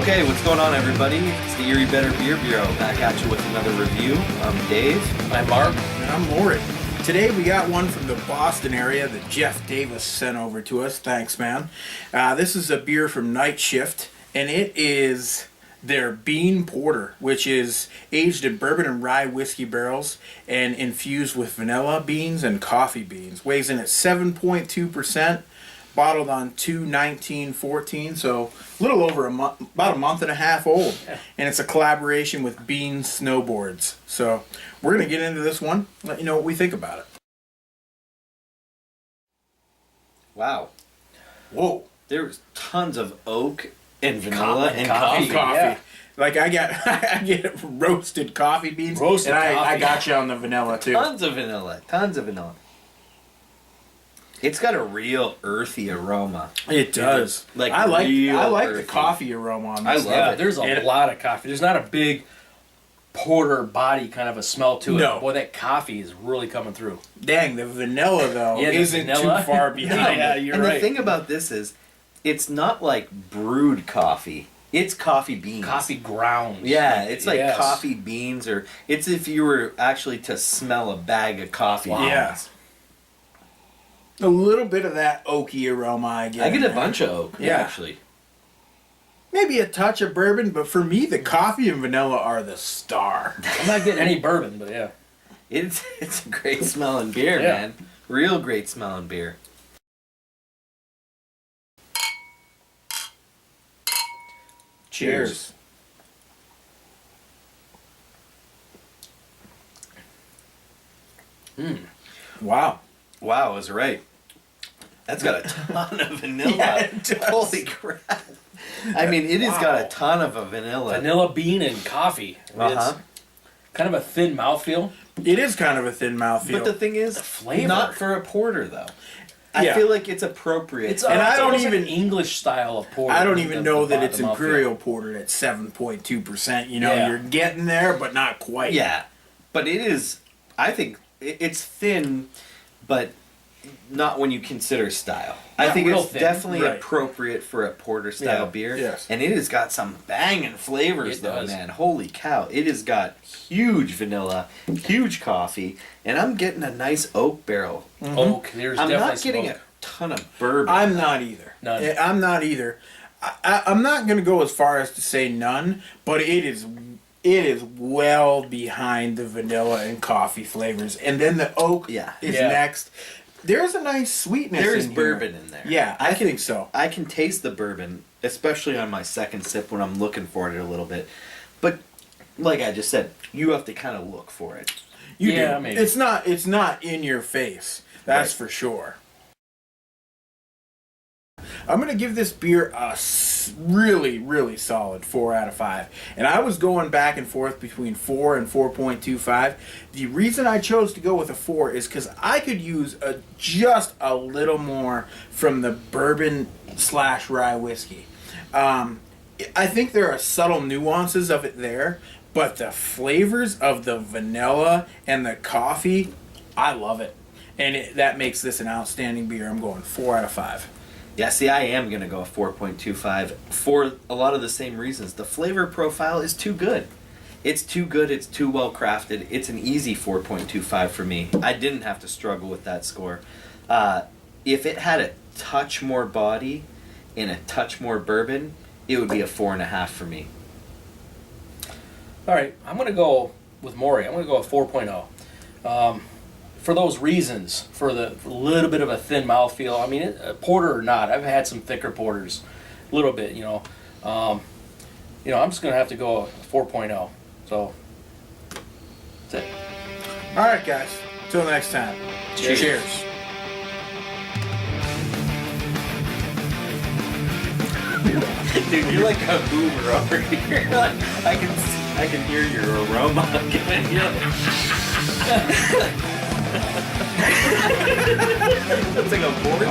Okay, what's going on, everybody? It's the Erie Better Beer Bureau back at you with another review. I'm Dave. I'm Mark. And I'm Maury. Today we got one from the Boston area that Jeff Davis sent over to us. Thanks, man. This is a beer from Night Shift, and it is their Bean Porter, which is aged in bourbon and rye whiskey barrels and infused with vanilla beans and coffee beans. Weighs in at 7.2%. Bottled on 2/19/14, so a little over a month, about a month and a half old. And it's a collaboration with Bean Snowboards. So we're going to get into this one, let you know what we think about it. Wow. Whoa. There's tons of oak and vanilla and coffee. Yeah. Like I get roasted coffee beans. Roasted and coffee. I got you on the vanilla too. Tons of vanilla. Tons of vanilla. It's got a real earthy aroma. It does. Like I like earthy. the coffee aroma on I this. love it. There's a lot of coffee. There's not a big porter body kind of a smell to it. No. Boy, that coffee is really coming through. Dang, the vanilla though Yeah, the isn't vanilla. too far behind. Yeah, it. you're and right. the thing about this is, it's not like brewed coffee. It's coffee beans. Coffee grounds. Yeah, it's like Yes. coffee beans, or it's if you were actually to smell a bag of coffee beans. Yeah. A little bit of that oaky aroma I get. I get in a there. bunch of oak, Yeah. actually. Maybe a touch of bourbon, but for me, the coffee and vanilla are the star. I'm not getting any bourbon, but yeah. It's a great smelling beer, Yeah. man. Real great smelling beer. Cheers. Wow. Wow, I was right. That's got a ton of vanilla. Yeah, it does. Holy crap. I mean, it has got a ton of a vanilla. Vanilla bean and coffee. I mean, Uh-huh. It's kind of a thin mouthfeel. It is kind of a thin mouthfeel. But the thing is, The flavor. not for a porter, though. I Yeah. feel like it's appropriate. It's And I don't almost even- an English style of porter. I don't even know that it's the mouthfeel. imperial portered at 7.2%. You know, Yeah. you're getting there, but not quite. Yeah. But it is, I think, it's thin, but not when you consider style. I Not think real it's thin. definitely Right. appropriate for a porter style Yeah, beer. yes. And it has got some banging flavors, It though, does. man. Holy cow. It has got huge vanilla, huge coffee, and I'm getting a nice oak barrel. Oak. There's I'm definitely not getting some a ton of bourbon. I'm not either. None. I'm not either. I'm not going to go as far as to say none, but it is well behind the vanilla and coffee flavors. And then the oak Yeah. is Yeah. next. There's a nice sweetness There's in here. bourbon in there. Yeah, I think so. I can taste the bourbon, especially on my second sip when I'm looking for it a little bit. But like I just said, you have to kind of look for it. You Yeah, do. maybe. It's not in your face. That's Right. for sure. I'm going to give this beer a really, really solid 4 out of 5. And I was going back and forth between 4 and 4.25. The reason I chose to go with a 4 is because I could use just a little more from the bourbon / rye whiskey. I think there are subtle nuances of it there, but the flavors of the vanilla and the coffee, I love it. And that makes this an outstanding beer. I'm going 4 out of 5. Yeah, see, I am going to go a 4.25 for a lot of the same reasons. The flavor profile is too good. It's too good. It's too well crafted. It's an easy 4.25 for me. I didn't have to struggle with that score. If it had a touch more body and a touch more bourbon, it would be a 4.5 for me. All right, I'm going to go with Maury. I'm going to go with 4.0. For those reasons, for the little bit of a thin mouthfeel. I mean, porter or not, I've had some thicker porters, a little bit, I'm just going to have to go 4.0. So, that's it. All right, guys. Till next time. Cheers. Cheers. Dude, you're like a boomer over here. Like, I can hear your aroma. It's like a board.